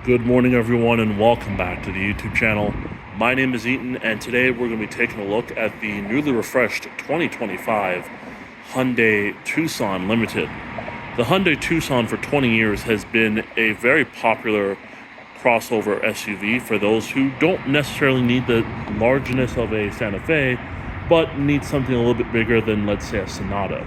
Good morning, everyone, and welcome back to the YouTube channel. My name is Eaton, and today we're going to be taking a look at the newly refreshed 2025 Hyundai Tucson Limited. The Hyundai Tucson for 20 years has been a very popular crossover SUV for those who don't necessarily need the largeness of a Santa Fe, but need something a little bit bigger than, let's say, a Sonata.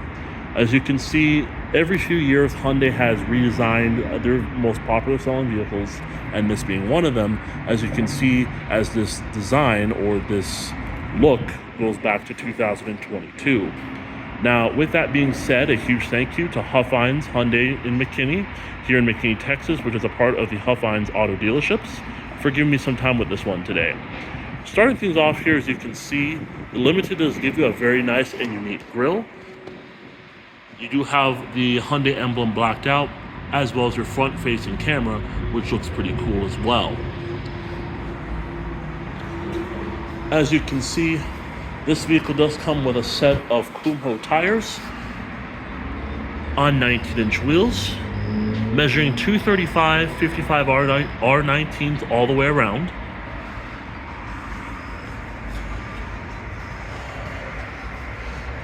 As you can see, every few years Hyundai has redesigned their most popular selling vehicles, and this being one of them. As you can see, as this design or this look goes back to 2022. Now, with that being said, a huge thank you to Huffines Hyundai in McKinney, here in McKinney, Texas, which is a part of the Huffines auto dealerships, for giving me some time with this one today. Starting things off here, as you can see, the Limited does give you a very nice and unique grille. You do have the Hyundai emblem blacked out, as well as your front-facing camera, which looks pretty cool as well. As you can see, this vehicle does come with a set of Kumho tires on 19-inch wheels, measuring 235 55 R19s all the way around.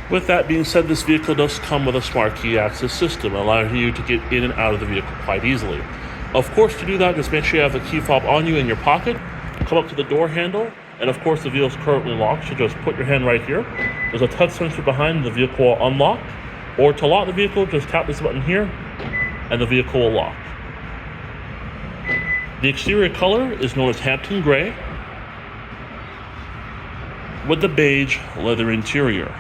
With that being said, this vehicle does come with a smart key access system, allowing you to get in and out of the vehicle quite easily. Of course, to do that, just make sure you have the key fob on you in your pocket, come up to the door handle, and of course the vehicle is currently locked, so just put your hand right here. There's a touch sensor behind, the vehicle will unlock, or to lock the vehicle, just tap this button here, and the vehicle will lock. The exterior color is known as Hampton Gray, with the beige leather interior.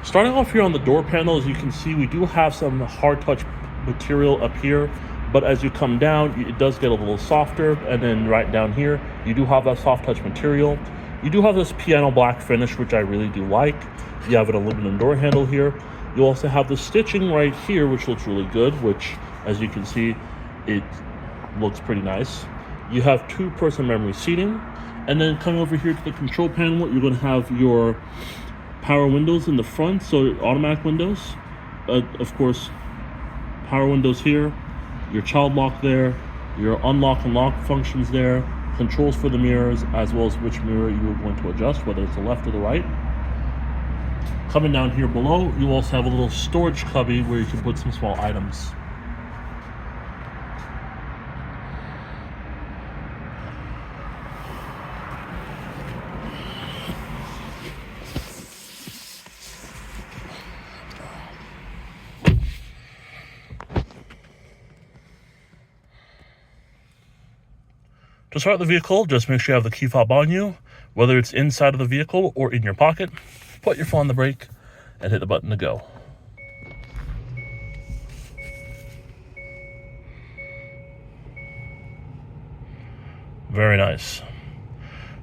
Starting off here on the door panel, as you can see, we do have some hard touch material up here, but as you come down, it does get a little softer, and then right down here, you do have that soft touch material. You do have this piano black finish, which I really do like. You have an aluminum door handle here. You also have the stitching right here, which looks really good, which, as you can see, it looks pretty nice. You have two-person memory seating, and then coming over here to the control panel, you're going to have your power windows in the front, so automatic windows. Of course, power windows here, your child lock there, your unlock and lock functions there, controls for the mirrors, as well as which mirror you are going to adjust, whether it's the left or the right. Coming down here below, you also have a little storage cubby where you can put some small items. To start the vehicle, just make sure you have the key fob on you, whether it's inside of the vehicle or in your pocket. Put your foot on the brake and hit the button to go. Very nice.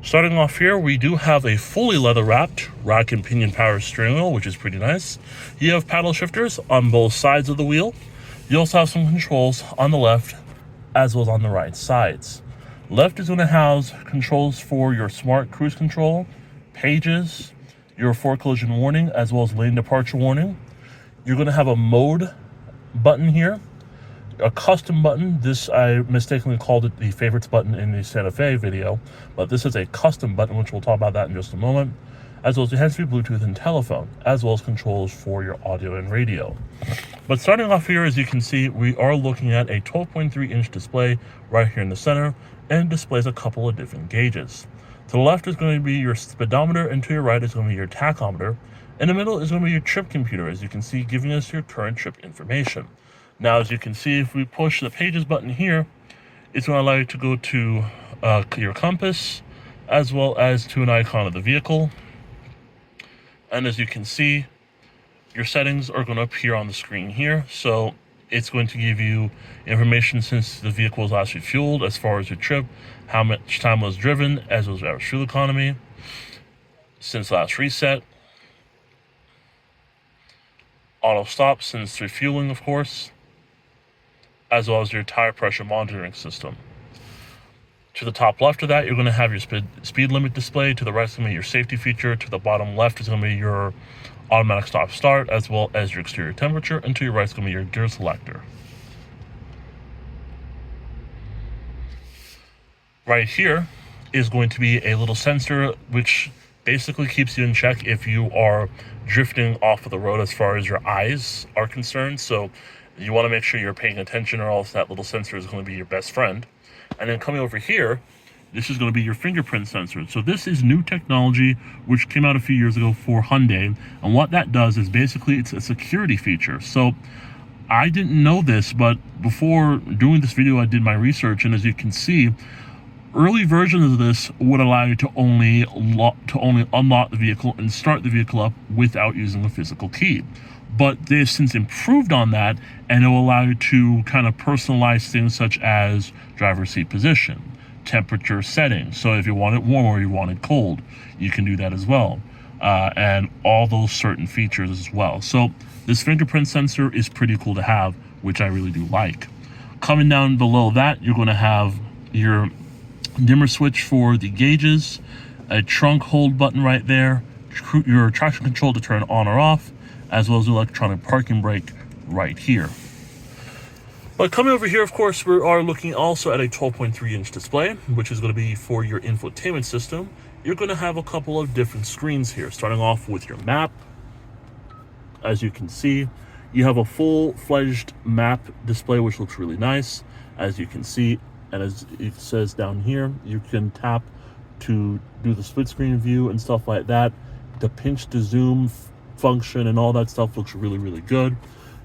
Starting off here, we do have a fully leather-wrapped rack and pinion power steering wheel, which is pretty nice. You have paddle shifters on both sides of the wheel. You also have some controls on the left as well as on the right sides. Left is going to house controls for your smart cruise control, pages, your forward collision warning, as well as lane departure warning. You're going to have a mode button here, a custom button. This, I mistakenly called it the favorites button in the Santa Fe video, but this is a custom button, which we'll talk about that in just a moment, as well as your hands-free Bluetooth and telephone, as well as controls for your audio and radio. But starting off here, as you can see, we are looking at a 12.3-inch display right here in the center, and displays a couple of different gauges. To the left is going to be your speedometer, and to your right is going to be your tachometer. In the middle is going to be your trip computer, as you can see, giving us your current trip information. Now, as you can see, if we push the pages button here, it's going to allow you to go to your compass, as well as to an icon of the vehicle. And as you can see, your settings are going to appear on the screen here. So it's going to give you information since the vehicle was last refueled, as far as your trip, how much time was driven, as well as average fuel economy, since last reset, auto stop since refueling, of course, as well as your tire pressure monitoring system. To the top left of that, you're going to have your speed limit display. To the right is going to be your safety feature. To the bottom left is going to be your automatic stop start, as well as your exterior temperature. And to your right is going to be your gear selector. Right here is going to be a little sensor which basically keeps you in check if you are drifting off of the road as far as your eyes are concerned. So you want to make sure you're paying attention, or else that little sensor is going to be your best friend. And then coming over here, this is going to be your fingerprint sensor. So this is new technology which came out a few years ago for Hyundai. And what that does is basically it's a security feature. So I didn't know this, but before doing this video, I did my research. And as you can see, early versions of this would allow you to only unlock the vehicle and start the vehicle up without using a physical key. But they've since improved on that, and it will allow you to kind of personalize things such as driver's seat position, temperature settings. So if you want it warm or you want it cold, you can do that as well. And all those certain features as well. So this fingerprint sensor is pretty cool to have, which I really do like. Coming down below that, you're going to have your dimmer switch for the gauges, a trunk hold button right there, your traction control to turn on or off, as well as the electronic parking brake right here. But coming over here, of course, we are looking also at a 12.3-inch display, which is going to be for your infotainment system. You're going to have a couple of different screens here, starting off with your map. As you can see, you have a full-fledged map display, which looks really nice, as you can see. And as it says down here, you can tap to do the split screen view and stuff like that. The pinch to zoom function and all that stuff looks really, really good.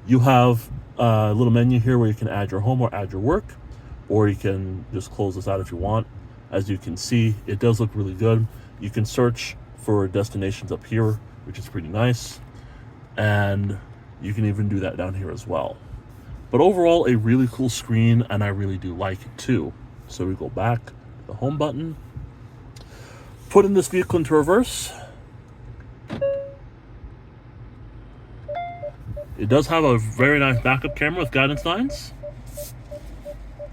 You have a little menu here where you can add your home or add your work, or you can just close this out if you want. As you can see, it does look really good. You can search for destinations up here, which is pretty nice. And you can even do that down here as well. But overall, a really cool screen, and I really do like it too. So we go back to the home button, putting this vehicle into reverse. It does have a very nice backup camera with guidance lines.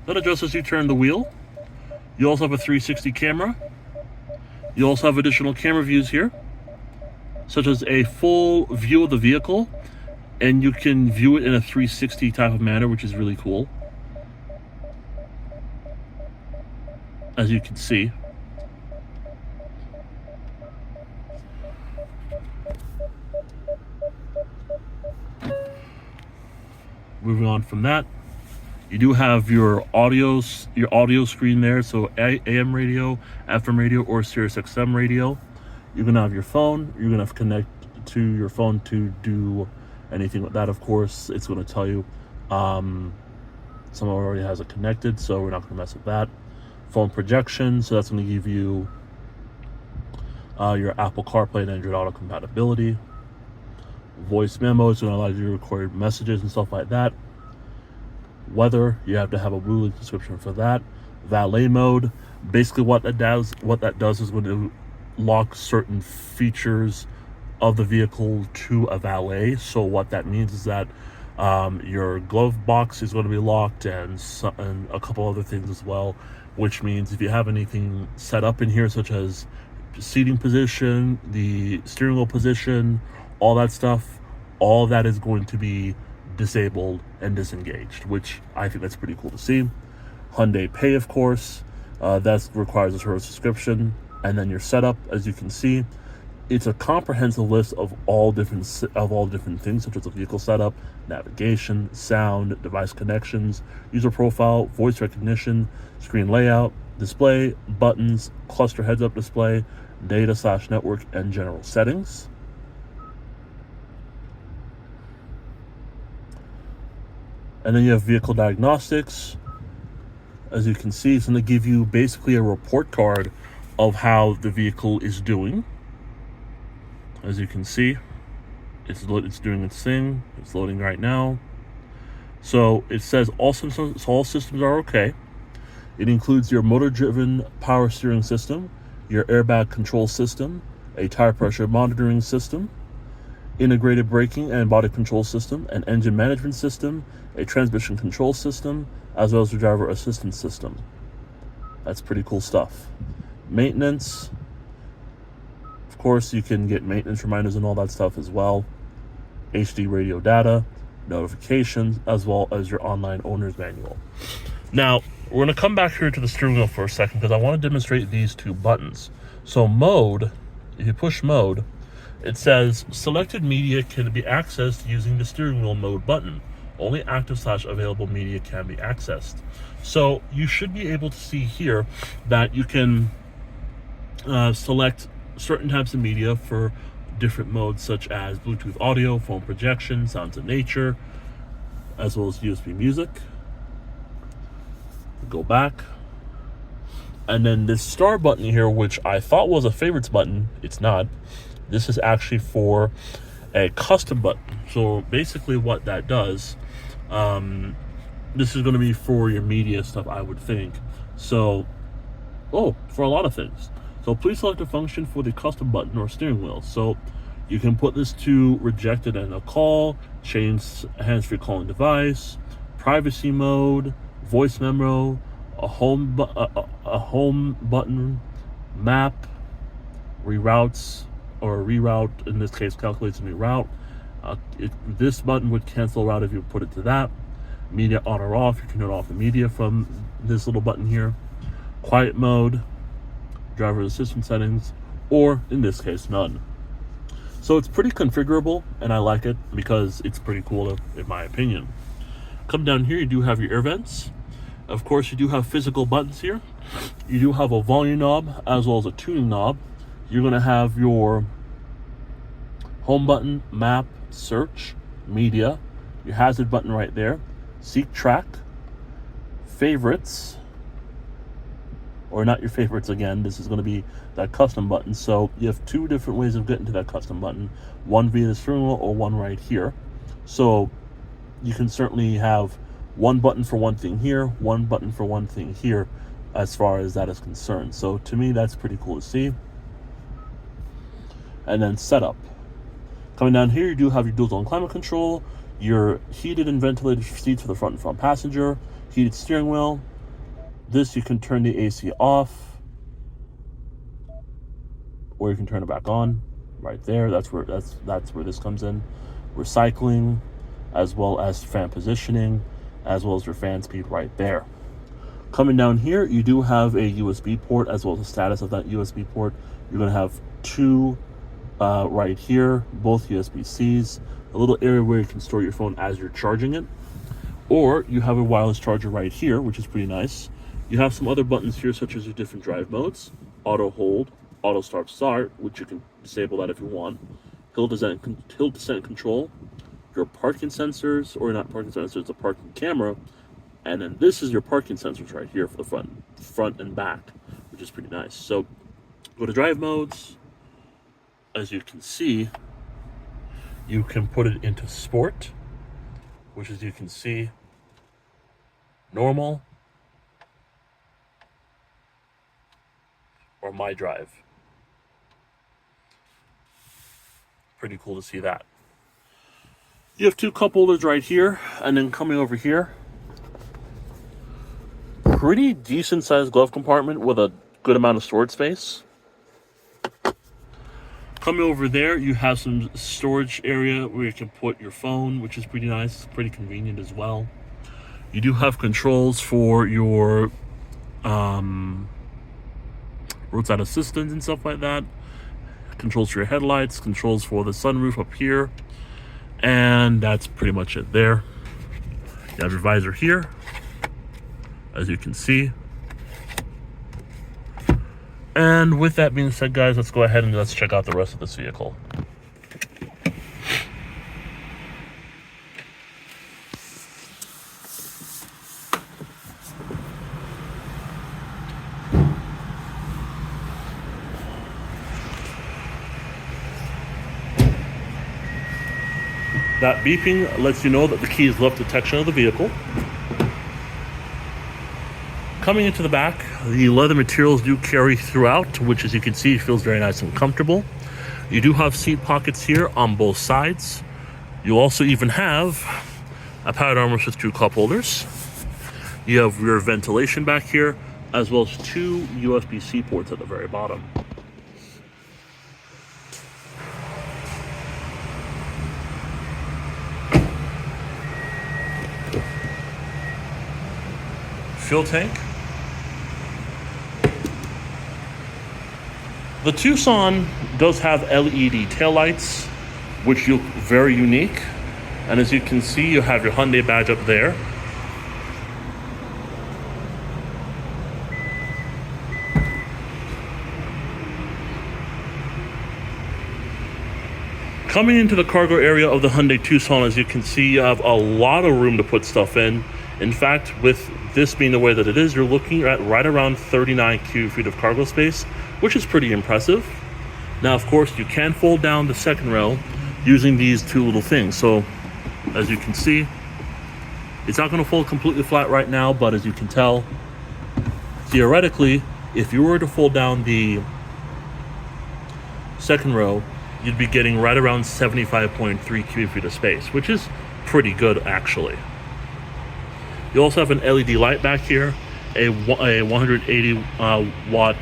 That adjusts as you turn the wheel. You also have a 360 camera. You also have additional camera views here, such as a full view of the vehicle, and you can view it in a 360 type of manner, which is really cool. As you can see. Moving on from that, you do have your audio screen there, so AM radio, FM radio, or Sirius XM radio. You're gonna have your phone. You're gonna have to connect to your phone to do anything with that. Of course, it's gonna tell you someone already has it connected, so we're not gonna mess with that. Phone projection, so that's gonna give you your Apple CarPlay and Android Auto compatibility. Voice memo is going to allow you to record messages and stuff like that. Weather, you have to have a Bluetooth subscription for that. Valet mode, basically what that does is going to lock certain features of the vehicle to a valet. So what that means is that your glove box is going to be locked, and a couple other things as well, which means if you have anything set up in here, such as seating position, the steering wheel position, all that stuff, all that is going to be disabled and disengaged, which I think that's pretty cool to see. Hyundai Pay, of course, that requires a service subscription. And then your setup, as you can see, it's a comprehensive list of all different things, such as the vehicle setup, navigation, sound, device connections, user profile, voice recognition, screen layout, display, buttons, cluster heads-up display, data/network, and general settings. And then you have vehicle diagnostics. As you can see, it's going to give you basically a report card of how the vehicle is doing. As you can see, it's doing its thing. It's loading right now. So it says all systems are okay. It includes your motor-driven power steering system, your airbag control system, a tire pressure monitoring system, integrated braking and body control system, an engine management system, a transmission control system, as well as a driver assistance system. That's pretty cool stuff. Maintenance. Of course, you can get maintenance reminders and all that stuff as well. HD radio data, notifications, as well as your online owner's manual. Now, we're going to come back here to the steering wheel for a second because I want to demonstrate these two buttons. So mode, if you push mode, it says selected media can be accessed using the steering wheel mode button. Only active/available media can be accessed. So you should be able to see here that you can select certain types of media for different modes, such as Bluetooth audio, phone projection, sounds of nature, as well as USB music. Go back. And then this star button here, which I thought was a favorites button, it's not. This is actually for a custom button. So basically what that does, this is going to be for your media stuff, I would think. So, for a lot of things. So please select a function for the custom button or steering wheel. So you can put this to rejected and a call, change hands-free calling device, privacy mode, voice memo, a home button, map, reroutes, or reroute, in this case calculates a new route. This button would cancel a route if you put it to that. Media on or off, you can turn off the media from this little button here. Quiet mode, driver assistance settings, or in this case none. So it's pretty configurable, and I like it because it's pretty cool in my opinion. Come down here, you do have your air vents. Of course, you do have physical buttons here. You do have a volume knob as well as a tuning knob. You're going to have your home button, map, search, media, your hazard button right there, seek track, favorites, or not your favorites again. This is going to be that custom button. So you have two different ways of getting to that custom button, one via the steering wheel or one right here. So you can certainly have one button for one thing here, one button for one thing here, as far as that is concerned. So to me, that's pretty cool to see. And then setup. Coming down here, you do have your dual zone climate control, your heated and ventilated seats for the front and front passenger, heated steering wheel. This, you can turn the AC off, or you can turn it back on right there. That's where this comes in. Recycling, as well as fan positioning, as well as your fan speed right there. Coming down here, you do have a USB port, as well as the status of that USB port. You're going to have two right here, both USB-Cs, a little area where you can store your phone as you're charging it, or you have a wireless charger right here, which is pretty nice. You have some other buttons here, such as your different drive modes, auto hold, auto start, which you can disable that if you want, hill descent control, your parking sensors, or not parking sensors, the parking camera, and then this is your parking sensors right here for the front and back, which is pretty nice. So go to drive modes. As you can see, you can put it into sport, which, as you can see, normal, or my drive. Pretty cool to see that. You have two cup holders right here, and then coming over here, pretty decent sized glove compartment with a good amount of storage space. Coming over there, you have some storage area where you can put your phone, which is pretty nice, pretty convenient as well. You do have controls for your roadside assistance and stuff like that. Controls for your headlights, controls for the sunroof up here, and that's pretty much it there. You have your visor here, as you can see. And with that being said, guys, let's go ahead and let's check out the rest of this vehicle. That beeping lets you know that the key is left detection of the vehicle. Coming into the back, the leather materials do carry throughout, which, as you can see, feels very nice and comfortable. You do have seat pockets here on both sides. You also even have a powered armrest with two cup holders. You have rear ventilation back here, as well as 2 USB-C ports at the very bottom. Fuel tank. The Tucson does have LED taillights, which look very unique. And as you can see, you have your Hyundai badge up there. Coming into the cargo area of the Hyundai Tucson, as you can see, you have a lot of room to put stuff in. In fact, with this being the way that it is, you're looking at right around 39 cubic feet of cargo space, which is pretty impressive. Now, of course, you can fold down the second row using these two little things. So, as you can see, it's not going to fold completely flat right now, but as you can tell, theoretically, if you were to fold down the second row, you'd be getting right around 75.3 cubic feet of space, which is pretty good, actually. You also have an LED light back here, a 180 watt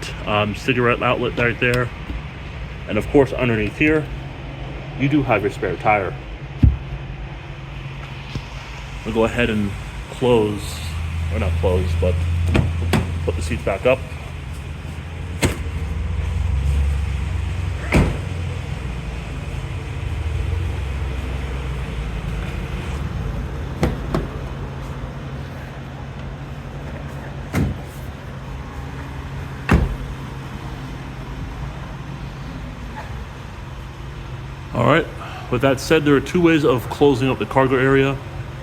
cigarette outlet right there, and of course underneath here you do have your spare tire. We'll go ahead and close, or not close, but put the seats back up. All right, with that said, there are two ways of closing up the cargo area,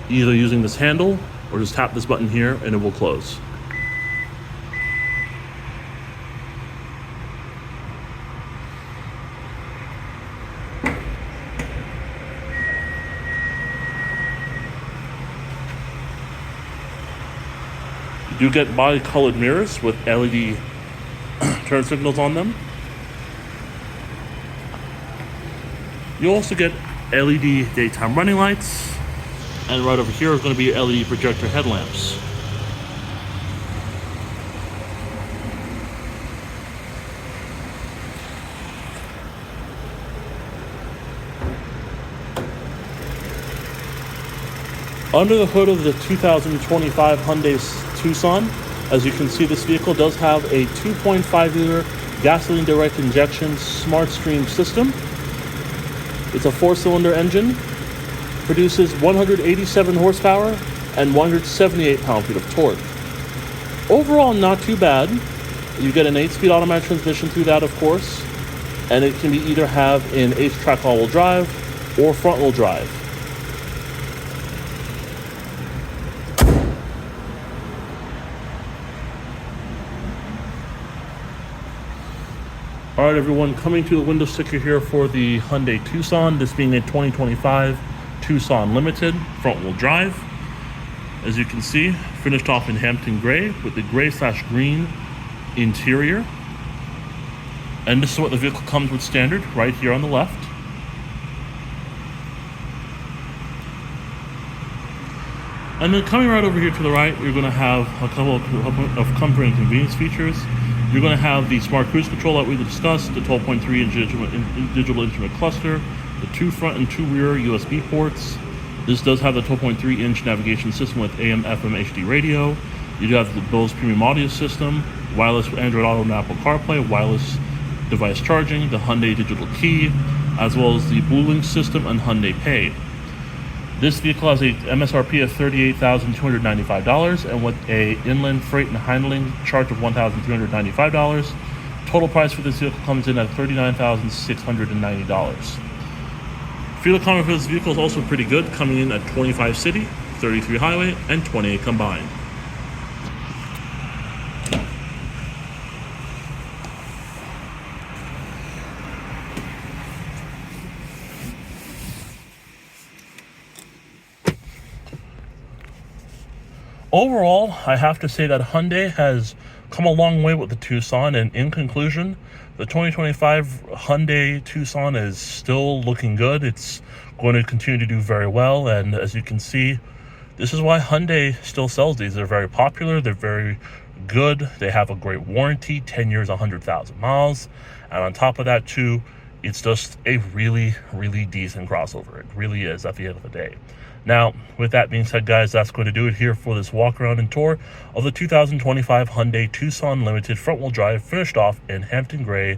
either using this handle or just tap this button here and it will close. You do get body-colored mirrors with LED turn signals on them. You also get LED daytime running lights, and right over here is going to be LED projector headlamps. Under the hood of the 2025 Hyundai Tucson, as you can see, this vehicle does have a 2.5 liter gasoline direct injection smart stream system. It's a 4-cylinder engine, produces 187 horsepower and 178 pound-feet of torque. Overall, not too bad. You get an 8-speed automatic transmission through that, of course, and it can be either have an H-track all-wheel drive or front-wheel drive. All right, everyone, coming to the window sticker here for the Hyundai Tucson, this being a 2025 Tucson Limited front-wheel drive. As you can see, finished off in Hampton Gray with the gray/green interior. And this is what the vehicle comes with standard right here on the left. And then coming right over here to the right, you're going to have a couple of comfort and convenience features. You're going to have the smart cruise control that we discussed, the 12.3-inch digital instrument cluster, the 2 front and 2 rear USB ports. This does have the 12.3-inch navigation system with AM, FM, HD radio. You do have the Bose premium audio system, wireless Android Auto and Apple CarPlay, wireless device charging, the Hyundai digital key, as well as the BlueLink system and Hyundai Pay. This vehicle has a MSRP of $38,295, and with a inland freight and handling charge of $1,395. Total price for this vehicle comes in at $39,690. Fuel economy for this vehicle is also pretty good, coming in at 25 city, 33 highway, and 28 combined. Overall, I have to say that Hyundai has come a long way with the Tucson, and in conclusion, the 2025 Hyundai Tucson is still looking good. It's going to continue to do very well, and as you can see, this is why Hyundai still sells these. They're very popular, they're very good. They have a great warranty, 10 years, 100,000 miles. And on top of that too, it's just a really, really decent crossover. It really is at the end of the day. Now, with that being said, guys, that's going to do it here for this walk around and tour of the 2025 Hyundai Tucson Limited front-wheel drive, finished off in Hampton Gray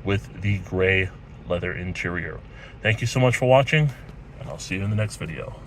with the gray leather interior. Thank you so much for watching, and I'll see you in the next video.